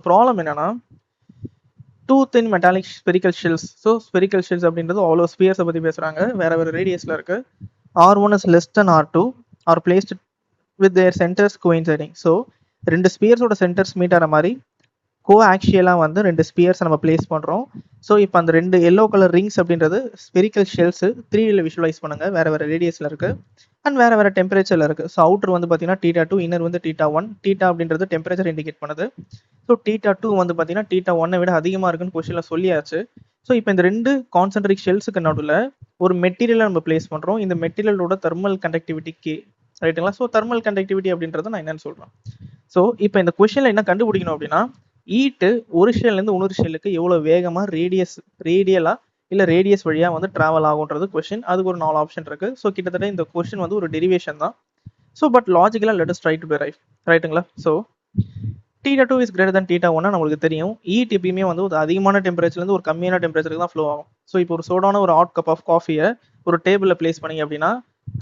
Problem என்னன்னா two thin metallic spherical shells. So spherical shells அப்படின்றது அவ்வளோ ஸ்பியர்ஸை பற்றி பேசுகிறாங்க, வேற வேறு ரேடியஸில் இருக்கு. R1 is less than R2 R placed with their centres coinciding. So ரெண்டு ஸ்பியர்ஸோட சென்டர்ஸ் மீட் ஆகிற மாதிரி கோஆக்சியலாக வந்து ரெண்டு ஸ்பியர்ஸை நம்ம பிளேஸ் பண்ணுறோம். ஸோ இப்போ அந்த ரெண்டு எல்லோ கலர் ரிங்ஸ் அப்படின்றது ஸ்பெரிக்கல் ஷெல்ஸ் 3Dயில் விஷுவலைஸ் பண்ணுங்க, வேற வேற ரேடியஸில் இருக்கு அண்ட் வேற வேற டெம்பரேச்சர்ல இருக்கு. ஸோ அவுட்டர் வந்து பார்த்தீங்கன்னா θ2, இன்னர் வந்து θ1. θ அப்படின்றது டெம்பரேச்சர் இண்டிகேட் பண்ணுது. ஸோ θ2 வந்து பார்த்தீங்கன்னா θ1 விட அதிகமாக இருக்குன்னு கொஸ்டின்ல சொல்லியாச்சு. ஸோ இப்போ இந்த ரெண்டு கான்சென்ட்ரிக் ஷெல்ஸுக்கு நடுவில் ஒரு மெட்டீரியலை நம்ம பிளேஸ் பண்ணுறோம். இந்த மெட்டீரியலோட தெர்மல் கண்டக்டிவிட்டி கே, ரைட்டுங்களா? ஸோ தெர்மல் கண்டக்டிவிட்டி அப்படின்றத நான் என்னன்னு சொல்கிறேன். ஸோ இப்போ இந்த கொஸ்டினில் என்ன கண்டுபிடிக்கணும் அப்படின்னா, ஈட்டு ஒரு ஷெல்லேருந்து இன்னொரு ஷெல்லுக்கு எவ்வளோ வேகமாக ரேடியலாக இல்லை ரேடியஸ் வழியாக வந்து ட்ராவல் ஆகுன்றது கொஸ்டின். அதுக்கு ஒரு 4 ஆப்ஷன் இருக்குது. ஸோ கிட்டத்தட்ட இந்த கொஸ்டின் வந்து ஒரு டெரிவேஷன் தான். ஸோ பட் லாஜிக்கலாக let us try to derive, ரைட்டுங்களா? ஸோ θ2 இஸ் கிரேட்டர் தன் θ1 நம்மளுக்கு தெரியும். ஈட் எப்பயுமே வந்து ஒரு அதிகமான டெம்பரேச்சர்லேருந்து ஒரு கம்மியான டெம்பரேச்சருக்கு தான் ஃப்ளோ ஆகும். ஸோ இப்போ ஒரு சூடான ஒரு ஹாட் கப் ஆஃப் காஃபியை ஒரு டேபிளில் பிளேஸ் பண்ணீங்க அப்படின்னா,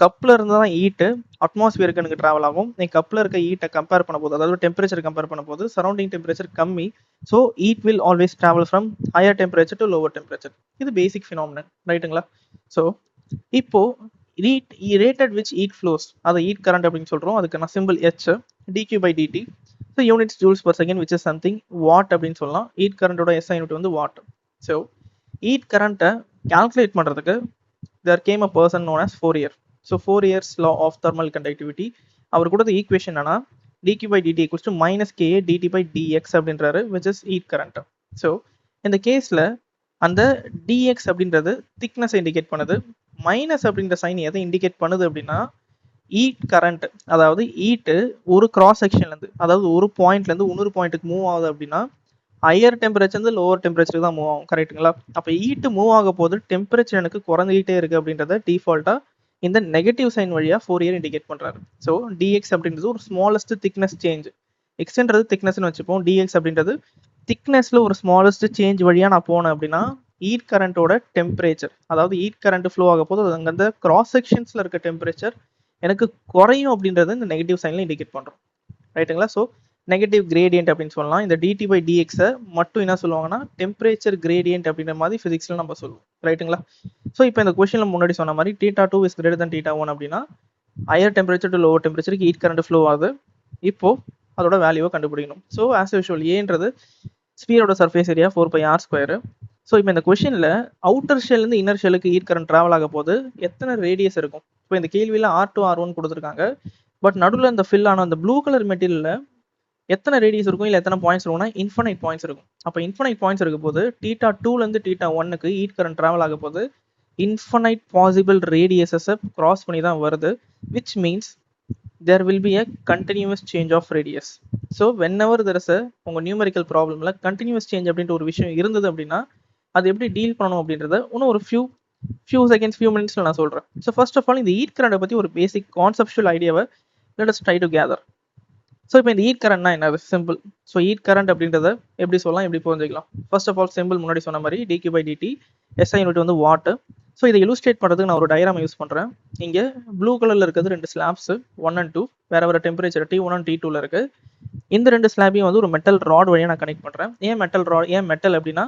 கப்பில் இருந்து தான் ஈட்டு அட்மாஸ்பியருக்கு எனக்கு ட்ராவல் ஆகும். நீ கப்பில் இருக்க ஈட்டை கம்பேர் பண்ண போது, அதாவது டெம்பரேச்சர் கம்பேர் பண்ண போது சரௌண்டிங் டெம்பரேச்சர் கம்மி. So eat will always travel from higher temperature to lower temperature. இது பேசிக் ஃபினாமினன், ரைட்டுங்களா? ஸோ இப்போ rate at which heat flows, அதை heat current அப்படின்னு சொல்றோம். அதுக்கு நான் simple H, dq by dt. So units joules per second which is something watt அப்படின்னு சொல்லலாம். ஹீட் கரண்டோட SI யூனிட் வந்து வாட். ஸோ ஹீட் கரண்ட்டை கால்குலேட் பண்ணுறதுக்கு there came a person known as Fourier. So Fourier's law of thermal conductivity. அவர் கொடுத்த equation என்னன்னா dq by dt equals to minus ka dt by dx அப்படின்றாரு, which is heat current. So இந்த கேஸில் அந்த dx அப்படின்றது thickness indicate பண்ணுது. Minus அப்படின்ற சைன் எதை இண்டிகேட் பண்ணுது அப்படின்னா ஈட் கரண்ட், அதாவது ஈட்டு ஒரு கிராஸ் செக்ஷன்லேருந்து, அதாவது ஒரு பாயிண்ட்லேருந்து இன்னொரு பாயிண்ட்டுக்கு மூவ் ஆகுது அப்படின்னா ஹையர் டெம்பரேச்சர் லோவர் டெம்பரேச்சருக்கு தான் மூவ் ஆகும், கரெக்டுங்களா? அப்போ ஈட்டு மூவ் ஆக போது டெம்பரேச்சர் எனக்கு குறைஞ்சிக்கிட்டே இருக்கு அப்படின்றத டிஃபால்ட்டாக இந்த நெகட்டிவ் சைன் வழியாக Fourier இண்டிகேட் பண்ணுறாரு. ஸோ டிஎக்ஸ் அப்படின்றது ஒரு ஸ்மாலஸ்ட் திக்னஸ் சேஞ்ச், எக்ஸ்ன்றது திக்னஸ்ன்னு வச்சுப்போம். டிஎக்ஸ் அப்படின்றது திக்னஸ்ல ஒரு ஸ்மாலஸ்ட் சேஞ்ச் வழியாக நான் போனேன் அப்படின்னா ஈட் கரண்டோட டெம்பரேச்சர், அதாவது ஈட் கரண்ட் ஃப்ளோ ஆக போது அங்கே அந்த கிராஸ் செக்ஷன்ஸில் இருக்க டெம்பரேச்சர் எனக்கு குறையும் அப்படின்றத இந்த நெகட்டிவ் சைனில் இண்டிகேட் பண்ணுறோம், ரைட்டுங்களா? ஸோ நெகட்டிவ் கிரேடியன்ட் அப்படின்னு சொல்லலாம். இந்த டிடி பை டிஎக்ஸை மட்டும் என்ன சொல்லுவாங்கன்னா டெம்பரேச்சர் கிரேடியன்ட் அப்படின்ற மாதிரி ஃபிசிக்ஸில் நம்ம சொல்லுவோம், ரைட்டுங்களா? ஸோ இப்போ இந்த கொஸ்டினில் முன்னாடி சொன்ன மாதிரி θ2 இஸ் கிரேட்டர் தன் θ1 அப்படின்னா ஹையர் டெம்பரேச்சர் டு லோவர் டெம்பரேச்சருக்கு ஹீட் கரண்ட் ஃப்ளோ ஆகுது. இப்போ அதோட வேல்யூவை கண்டுபிடிக்கணும். ஸோ ஆஸ் யூஷுவல் ஏன்றது ஸ்பியரோட சர்ஃபேஸ் ஏரியா 4πr². ஸோ இப்போ இந்த கொஸ்டினில் அவுட்டர் ஷெல்லேருந்து இன்னர் ஷெல்லுக்கு ஹீட் கரண்ட் ட்ராவல் ஆக போது எத்தனை ரேடியஸ் இருக்கும்? இப்போ இந்த கேள்வியில் R2 R1 கொடுத்துருக்காங்க. பட் நடுவில் இந்த ஃபில் ஆன அந்த ப்ளூ கலர் மெட்டீரியலில் எத்தனை ரேடியஸ் இருக்கும், இல்லை எத்தனை பாயிண்ட்ஸ் இருக்கும்னா இன்ஃபனைட் பாயிண்ட்ஸ் இருக்கும். அப்போ இன்ஃபனைட் பாயிண்ட்ஸ் இருக்க போது θ2லேருந்து θ1க்கு ஹீட் கரண்ட் ட்ராவல் ஆக போது இன்ஃபனைட் பாசிபிள் ரேடியஸஸை கிராஸ் பண்ணி தான் வருது, which means there will be a continuous change of radius. So whenever there is a உங்க நியூமெரிக்கல் ப்ராப்ளம்ல continuous change அப்படின்ற ஒரு விஷயம் இருந்தது அப்படின்னா அது எப்படி டீல் பண்ணணும் அப்படின்றத இன்னும் ஒரு few seconds few minutesல நான் சொல்றேன். ஸோ ஃபர்ஸ்ட் ஆஃப் ஆல் இந்த ஹீட் கரண்டை பற்றி ஒரு பேசிக் கான்செப்சுவல் ஐடியாவை let us try to gather. So இப்போ இந்த ஹீட் கரண்ட்னா என்னது? சிம்பிள். ஸோ ஹீட் கரண்ட் அப்படின்றத எப்படி சொல்லலாம், எப்படி புரிஞ்சுக்கலாம்? ஃபர்ஸ்ட் ஆஃப் ஆல் சிம்பிள் முன்னாடி சொன்ன மாதிரி dq by dt, SI unit வந்து வாட். ஸோ இதை இலுஸ்ட்ரேட் பண்ணுறதுக்கு நான் ஒரு டயராம் யூஸ் பண்ணுறேன். இங்கே ப்ளூ கலரில் இருக்கிறது ரெண்டு ஸ்லாப்ஸ் 1 and 2, வேற வேறு டெம்பரேச்சர் T1 and T2ல இருக்கு. இந்த ரெண்டு ஸ்லாபையும் வந்து ஒரு மெட்டல் ராட் வழியாக நான் கனெக்ட் பண்ணுறேன். ஏன் மெட்டல் ராட், ஏன் மெட்டல் அப்படின்னா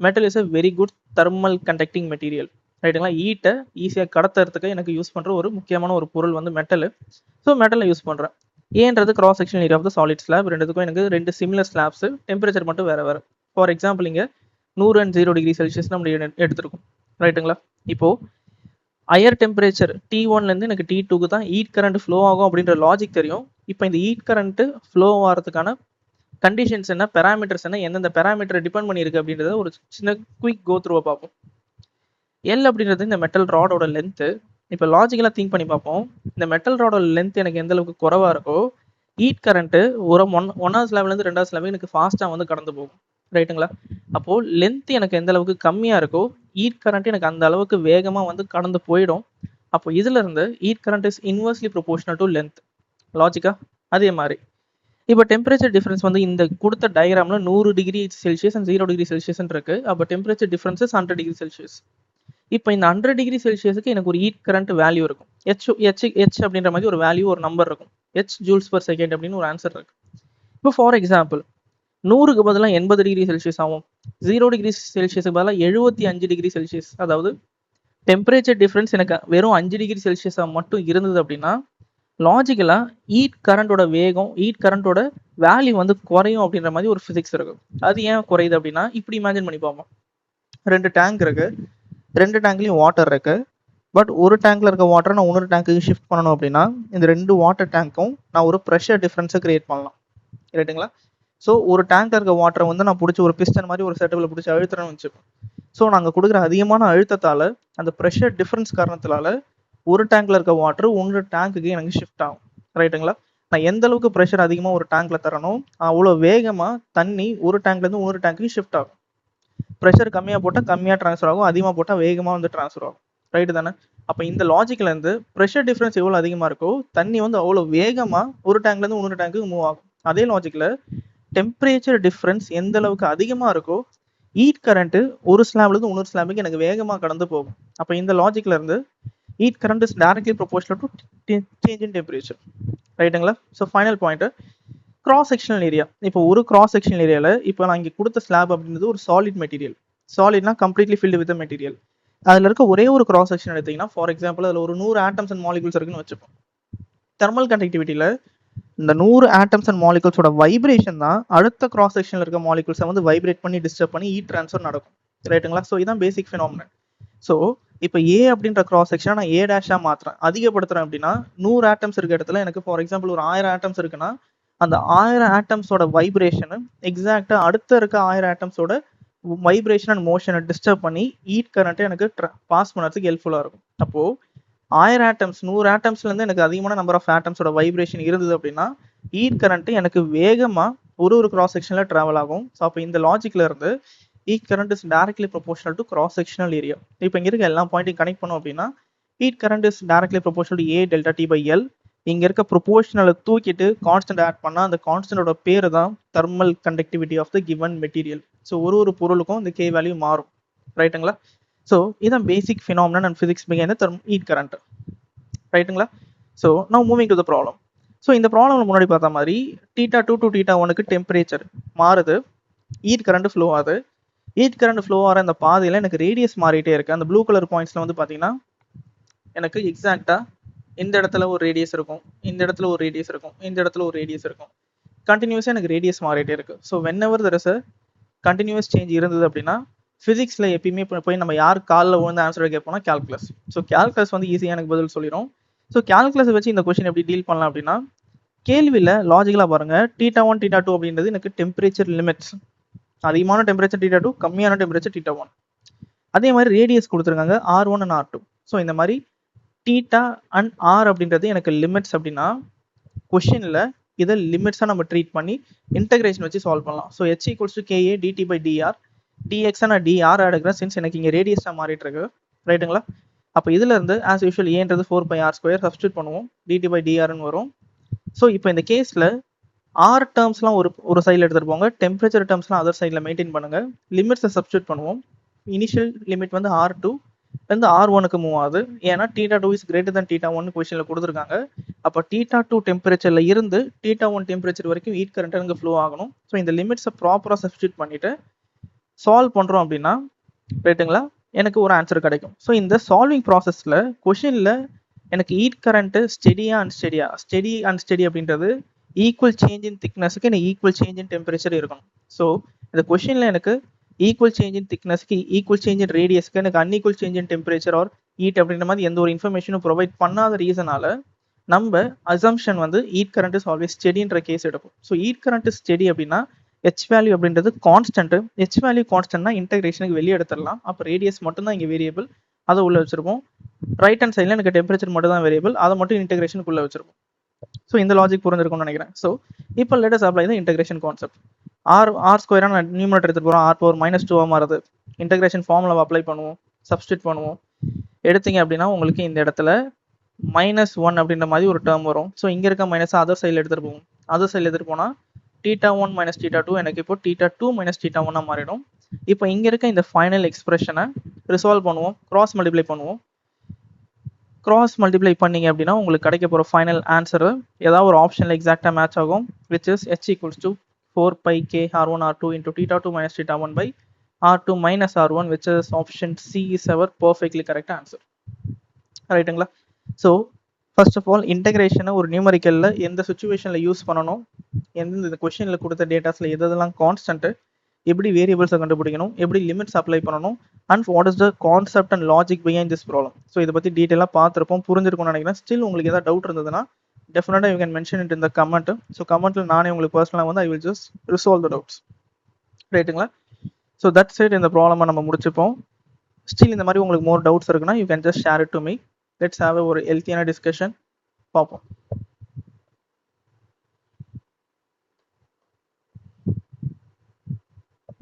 metal is a very good thermal conducting material, ரைட்டுங்களா? ஈட்டை ஈஸியாக கடத்துறதுக்கு எனக்கு யூஸ் பண்ணுற ஒரு முக்கியமான ஒரு பொருள் வந்து மெட்டல். ஸோ மெட்டலை யூஸ் பண்ணுறேன். ஏன்றது cross section area of the solid slab. ரெண்டுத்துக்கும் எனக்கு ரெண்டு சிமிலர் ஸ்லாப்ஸ், டெம்பரேச்சர் மட்டும் வேறு வேறு. ஃபார் எக்ஸாம்பிள் இங்கே 100 and 0 டிகிரி செல்சியஸ் நம்ம எடுத்துருக்கோம், ரைட்டுங்களா? இப்போது ஹையர் டெம்பரேச்சர் T1லேருந்து எனக்கு T2க்கு தான் ஹீட் கரண்ட் ஃப்ளோ ஆகும் அப்படின்ற லாஜிக் தெரியும். இப்போ இந்த ஹீட் கரண்ட்டு ஃப்ளோ ஆகிறதுக்கான கண்டிஷன்ஸ் என்ன, பேராமீட்டர்ஸ் என்ன, எந்தெந்த பேராமீட்டரை டிபெண்ட் பண்ணியிருக்கு அப்படின்றத ஒரு சின்ன குயிக் கோ த்ரூவை பார்ப்போம். எல் அப்படின்றது இந்த மெட்டல் ராடோட லென்த்து. இப்போ லாஜிக்கலாக திங்க் பண்ணி பார்ப்போம். இந்த மெட்டல் ராடோட லென்த் எனக்கு எந்த அளவுக்கு குறைவாக இருக்கோ ஹீட் கரண்ட்டு ஒரு ஒன்றாவது ஸ்லாப்லேருந்து 2வது ஸ்லாப் எனக்கு ஃபாஸ்ட்டாக வந்து கடந்து போகும், ரைட்டுங்களா? அப்போது லென்த் எனக்கு எந்த அளவுக்கு கம்மியாக இருக்கோ ஹீட் கரண்ட் எனக்கு அந்த அளவுக்கு வேகமாக வந்து கடந்து போயிடும். அப்போ இதுல இருந்து heat current is inversely proportional to length. லாஜிக்கா? அதே மாதிரி இப்போ டெம்பரேச்சர் டிஃபரன்ஸ் வந்து இந்த கொடுத்த டயக்ராம்ல 100 degree Celsius and 0 degree Celsius இருக்கு. அப்போ temperature difference is 100 degree Celsius. இப்போ இந்த 100 டிகிரி செல்சியஸுக்கு எனக்கு ஒரு ஹீட் கரண்ட் வேல்யூ இருக்கும். H அப்படின்ற மாதிரி ஒரு வேல்யூ, ஒரு நம்பர் இருக்கும். H ஜூல்ஸ் பர் செகண்ட் அப்படின்னு ஒரு ஆன்சர் இருக்கு. இப்போ ஃபார் எக்ஸாம்பிள் 100க்கு பதிலாக 80 டிகிரி செல்சியஸ் ஆகும். 0 டிகிரி செல்சியஸுக்கு பதிலாக 75 டிகிரி செல்சியஸ். அதாவது டெம்பரேச்சர் டிஃப்ரென்ஸ் எனக்கு வெறும் 5 டிகிரி செல்சியஸாக மட்டும் இருந்தது அப்படின்னா லாஜிக்கலாக ஹீட் கரண்டோட வேகம், ஹீட் கரண்டோட வேல்யூ வந்து குறையும் அப்படின்ற மாதிரி ஒரு ஃபிசிக்ஸ் இருக்கு. அது ஏன் குறையுது அப்படின்னா இப்படி இமேஜின் பண்ணி பார்ப்போம். 2 டேங்க் இருக்கு, 2 டேங்க்லையும் வாட்டர் இருக்கு. பட் ஒரு டேங்க்ல இருக்க வாட்டரை நான் இன்னொரு டேங்க்கு ஷிஃப்ட் பண்ணணும் அப்படின்னா இந்த 2 வாட்டர் டேங்க்கும் நான் ஒரு ப்ரெஷர் டிஃப்ரென்ஸை கிரியேட் பண்ணலாம். ரைட்டுங்களா? ஸோ ஒரு டேங்க்ல இருக்க வாட்டரை வந்து நான் பிடிச்சி ஒரு பிஸ்டன் மாதிரி ஒரு செட்டப்பில் பிடிச்சி அழுத்துறேன்னு வச்சுப்போம். ஸோ நாங்கள் கொடுக்குற அதிகமான அழுத்தத்தால் அந்த ப்ரெஷர் டிஃப்ரென்ஸ் காரணத்தினால ஒரு டேங்க்ல இருக்க வாட்டர் இன்னொரு டேங்க்குக்கு எனக்கு ஷிஃப்ட் ஆகும். ரைட்டுங்களா? நான் எந்த அளவுக்கு ப்ரெஷர் அதிகமாக ஒரு டேங்க்ல தரணும் அவ்வளோ வேகமாக தண்ணி ஒரு டேங்க்லேருந்து இன்னொரு டேங்க்குக்கு ஷிஃப்ட் ஆகும். ப்ரெஷர் கம்மியாக போட்டால் கம்மியாக ட்ரான்ஸ்ஃபர் ஆகும், அதிகமாக போட்டால் வேகமாக வந்து ட்ரான்ஸ்ஃபர் ஆகும். ரைட்டு தானே? அப்போ இந்த லாஜிக்லேருந்து ப்ரெஷர் டிஃப்ரென்ஸ் எவ்வளோ அதிகமாக இருக்கோ தண்ணி வந்து அவ்வளோ வேகமாக ஒரு டேங்க்லேருந்து இன்னொரு டேங்க்குக்கு மூவ் ஆகும். அதே லாஜிக்கில் டெம்பரேச்சர் டிஃப்ரென்ஸ் எந்த அளவுக்கு அதிகமாக இருக்கோ ஹீட் கரண்ட்டு ஒரு ஸ்லாப்லேருந்து இன்னொரு ஸ்லாபுக்கு எனக்கு வேகமாக கடந்து போகும். அப்போ இந்த லாஜிக்லேருந்து heat current is directly proportional to change in temperature. ரைட்டுங்களா? So final point cross sectional area. இப்போ ஒரு கிராஸ் செக்ஷனல் ஏரியாவில் இப்போ நான் இங்கே கொடுத்த ஸ்லாப் அப்படின்றது ஒரு சாலிட் மெட்டீரியல். சாலிட்னா கம்ப்ளீட்லி ஃபில்டு வித் மெட்டீரியல். அதில் இருக்க ஒரே ஒரு கிராஸ் செக்ஷன் எடுத்தீங்கன்னா ஃபார் எக்ஸாம்பிள் அதில் ஒரு 100 ஆட்டம்ஸ் அண்ட் மாலிகுல்ஸ் இருக்குன்னு வச்சுப்போம். தெர்மல் கண்டக்டிவிட்டியில் இந்த 100 ஆட்டம்ஸ் அண்ட் மாலிகுல்ஸோட வைப்ரேஷன் தான் அடுத்த கிராஸ் செக்ஷனில் இருக்க மாலிகுல்ஸை வந்து வைப்ரேட் பண்ணி டிஸ்டர்ப் பண்ணி ஹீட் ட்ரான்ஸ்ஃபர் நடக்கும். ரைட்டுங்களா? ஸோ இதான் பேசிக் ஃபினாமினன். ஸோ இப்போ ஏ அப்படின்ற கிராஸ் செக்ஷனை நான் ஏ டேஷாக மாற்றுறேன், அதிகப்படுத்துறேன் அப்படின்னா 100 ஆட்டம்ஸ் இருக்க இடத்துல எனக்கு ஃபார் எக்ஸாம்பிள் ஒரு 1000 ஆட்டம்ஸ் இருக்குன்னா அந்த 1000 ஆட்டம்ஸோட வைப்ரேஷனு எக்ஸாக்டாக அடுத்த இருக்க 1000 ஆட்டம்ஸோட வைப்ரேஷன் அண்ட் மோஷனை டிஸ்டர்ப் பண்ணி ஹீட் கரண்ட்டை எனக்கு பாஸ் பண்ணுறதுக்கு ஹெல்ப்ஃபுல்லாக இருக்கும். அப்போது 1000 ஆட்டம்ஸ் 100 ஆட்டம்ஸ்லேருந்து எனக்கு அதிகமான நம்பர் ஆஃப் ஆட்டம்ஸோட வைப்ரேஷன் இருந்தது அப்படின்னா ஹீட் கரண்ட்டு எனக்கு வேகமாக ஒரு கிராஸ் செக்ஷனில் ட்ராவல் ஆகும். ஸோ அப்போ இந்த லாஜிக்கில் இருந்து heat current is directly proportional to cross sectional area. இப்போ இங்கே இருக்க எல்லா பாயிண்ட்டையும் கனெக்ட் பண்ணோம் அப்படின்னா heat current is directly proportional to A delta T by L. இங்கே இருக்க ப்ரொபோர்ஷனலை தூக்கிட்டு கான்ஸ்டன்ட் ஆட் பண்ணால் அந்த கான்ஸ்டன்டோட பேர் தான் thermal conductivity of the given material. So ஒரு பொருளுக்கும் இந்த கே வேல்யூ மாறும். ரைட்டுங்களா? ஸோ இதான் basic phenomenon and physics behind the heat current. ரைட்டுங்களா? So now moving to the problem. So இந்த ப்ராப்ளம்ல முன்னாடி பார்த்த மாதிரி θ2 டு θ1க்கு டெம்பரேச்சர் மாறுது, ஹீட் கரண்ட் ஃப்ளோ ஆகுது. ஹீட் கரண்ட் ஃப்ளோ ஆகிற அந்த பாதையில் எனக்கு ரேடியஸ் மாறிட்டே இருக்குது. அந்த ப்ளூ கலர் பாயிண்ட்ஸில் வந்து பார்த்தீங்கன்னா எனக்கு எக்ஸாக்டாக இந்த இடத்துல ஒரு ரேடியஸ் இருக்கும், இந்த இடத்துல ஒரு ரேடியஸ் இருக்கும், இந்த இடத்துல ஒரு ரேடியஸ் இருக்கும். கண்டினியூஸாக எனக்கு ரேடியஸ் மாறிட்டே இருக்குது. So whenever there is a continuous change இருந்தது அப்படின்னா ஃபிசிக்ஸில் எப்பயுமே போய் நம்ம யார் காலில் விழுந்து ஆன்சர் கேட்போம்னா கால்குலஸ். ஸோ கால்குலஸ் வந்து ஈஸியாக எனக்கு பதில் சொல்லிடும். ஸோ கால்குலஸை வச்சு இந்த கொஸ்டின் எப்படி டீல் பண்ணலாம் அப்படின்னா கேள்வியில் லாஜிக்கலாக பாருங்கள், θ1 θ2 அப்படின்றது எனக்கு டெம்பரேச்சர் லிமிட்ஸ். அதிகமான டெம்பரேச்சர் θ2, கம்மியான டெம்பரேச்சர் θ1. அதே மாதிரி ரேடியஸ் கொடுத்துருக்காங்க R1 அண்ட் R2. ஸோ இந்த மாதிரி θ அண்ட் R அப்படின்றது எனக்கு லிமிட்ஸ் அப்படின்னா கொஷினில் இதை லிமிட்ஸாக நம்ம ட்ரீட் பண்ணி இன்டகிரேஷன் வச்சு சால்வ் பண்ணலாம். So h equals to KA dt by dr, dx நான் dr எடுக்கிறேன் சின்ஸ் எனக்கு இங்கே ரேடியஸாக மாறிட்டு இருக்கு. ரைட்டுங்களா? அப்போ இதுல இருந்து ஆஸ் யூஷுவல் ஏன்றது 4πr² சப்ஸ்டியூட் பண்ணுவோம், dt by drன்னு வரும். ஸோ இப்போ இந்த கேஸில் ஆர் டேர்ம்ஸ்லாம் ஒரு சைடில் எடுத்துகிட்டு போங்க, டெம்பரேச்சர் டேர்ம்ஸ்லாம் அதர் சைடில் மெயின்டைன் பண்ணுங்கள். லிமிட்ஸை சப்ஸ்டியூட் பண்ணுவோம். இனிஷியல் லிமிட் வந்து R2 வந்து R1க்கு மூவ் ஆகுது. ஏன்னா θ2 இஸ் கிரேட்டர் than θ1 கொஸ்டினில் கொடுத்துருக்காங்க. அப்போ θ2 டெம்பரேச்சரில் இருந்து θ1 டெம்பரேச்சர் வரைக்கும் ஹீட் கரண்ட் எனக்கு ஃப்ளோ ஆகணும். ஸோ இந்த லிமிட்ஸை ப்ராப்பராக சப்ஸ்டியூட் பண்ணிவிட்டு சால்வ் பண்ணுறோம் அப்படின்னா ரைட்டுங்களா எனக்கு ஒரு ஆன்சர் கிடைக்கும். ஸோ இந்த சால்விங் ப்ராசஸில் கொஷினில் எனக்கு heat current steady and steady அப்படின்றது ஈக்குவல் சேஞ்ச் இன் திக்னஸுக்கு எனக்கு ஈக்குவல் சேஞ்ச் இன் டெம்பரேச்சர் இருக்கணும். ஸோ இந்த கொஷினில் எனக்கு ஈக்குவல் சேஞ்ச் இன் திக்னஸ்க்கு ஈக்குவல் சேஞ்ச் இன் ரேடியஸ்க்கு எனக்கு unequal change in temperature or heat அப்படின்ற மாதிரி எந்த ஒரு இன்ஃபர்மேஷனும் ப்ரொவைட் பண்ணாத ரீசனால நம்ம அசம்ஷன் வந்து ஹீட் கரண்ட் இஸ் ஆல்வேஸ் ஸ்டெடின்ற கேஸ் எடுப்போம். So heat current is steady அப்படின்னா ஹெச் வேல்யூ அப்படின்றது கான்ஸ்டன்ட். ஹெச் வேல்யூ கான்ஸ்டன்ட்னா இன்டகிரேஷனுக்கு வெளியே எடுத்துடலாம். அப்போ ரேடியஸ் மட்டும் தான் இங்கே வேரியபிள், அதை உள்ள வச்சிருப்போம். ரைட் ஹேண்ட் சைடில் எனக்கு டெம்பரேச்சர் மட்டும் தான் வேரியபிள், அதை மட்டும் இன்டகிரேஷனுக்குள்ள வச்சிருப்போம். ஸோ இந்த லாஜிக் புரிஞ்சிருக்கும்னு நினைக்கிறேன். ஸோ இப்போ let us apply the integration concept. R ஸ்கொயராக நான் நியூமரேட்டர் எடுத்துட்டு போகிறோம், r⁻-2 மாறுது. இன்டகிரேஷன் ஃபார்முலாவை அப்ளை பண்ணுவோம், சப்ஸ்டியூட் பண்ணுவோம். எடுத்தீங்க அப்படின்னா உங்களுக்கு இந்த இடத்துல -1 அப்படின்ற மாதிரி ஒரு டேர்ம் வரும். ஸோ இங்கே இருக்க மைனஸ் அதர் சைடில் எடுத்துகிட்டு போவோம். அதர் சைடில் எடுத்துகிட்டு போனால் θ1 - θ2 எனக்கு இப்போ θ2 - θ1 மாறிடும். இப்போ இங்கே இருக்க இந்த ஃபைனல் எக்ஸ்பிரஷனை ரிசால்வ் பண்ணுவோம், கிராஸ் மல்டிப்ளை பண்ணுவோம். கிராஸ் மல்டிப்ளை பண்ணிங்க அப்படின்னா உங்களுக்கு கிடைக்க போகிற ஃபைனல் ஆன்சரு ஏதாவது ஒரு ஆப்ஷனில் எக்ஸாக்டாக மேட்ச் ஆகும், which is h = 4 pi k r1 r2 into theta 2 minus theta 1 by r2 minus r1, which is option C is our perfectly correct answer. ரைட்டுங்களா? ஸோ ஃபர்ஸ்ட் ஆஃப் ஆல் இன்டகிரேஷனை ஒரு நியூமரிக்கலில் எந்த சுச்சுவேஷனில் use பண்ணணும், எந்த கொஷனில் கொடுத்த டேட்டாஸில் எதெல்லாம் கான்ஸ்டன்ட்டு, எப்படி வேரியபிள்ஸை கண்டுபிடிக்கணும், எப்படி லிமிட்ஸ் அப்ளை பண்ணணும், and what is the concept and logic behind this problem. So இதை பற்றி டீட்டெயிலாக பார்த்துருப்போம், புரிஞ்சிருக்கும்னு நினைக்கிறேன். ஸ்டில் உங்களுக்கு ஏதாவது டவுட் இருந்ததுன்னா டெஃபினட்டாக யூ கேன் மென்ஷன் இட் இந்த கமெண்ட். ஸோ கமெண்ட்டில் நானே உங்களுக்கு பர்சனலாக வந்து I will just resolve the doubts. ரைட்டுங்களா? So that's it. இந்த ப்ராப்ளமை நம்ம முடிச்சுப்போம். ஸ்டில் இந்த மாதிரி உங்களுக்கு மோர் டவுட்ஸ் இருக்குன்னா you can just share it to me. Let's have ஒரு ஹெல்த்தியான டிஸ்கஷன். பார்ப்போம்.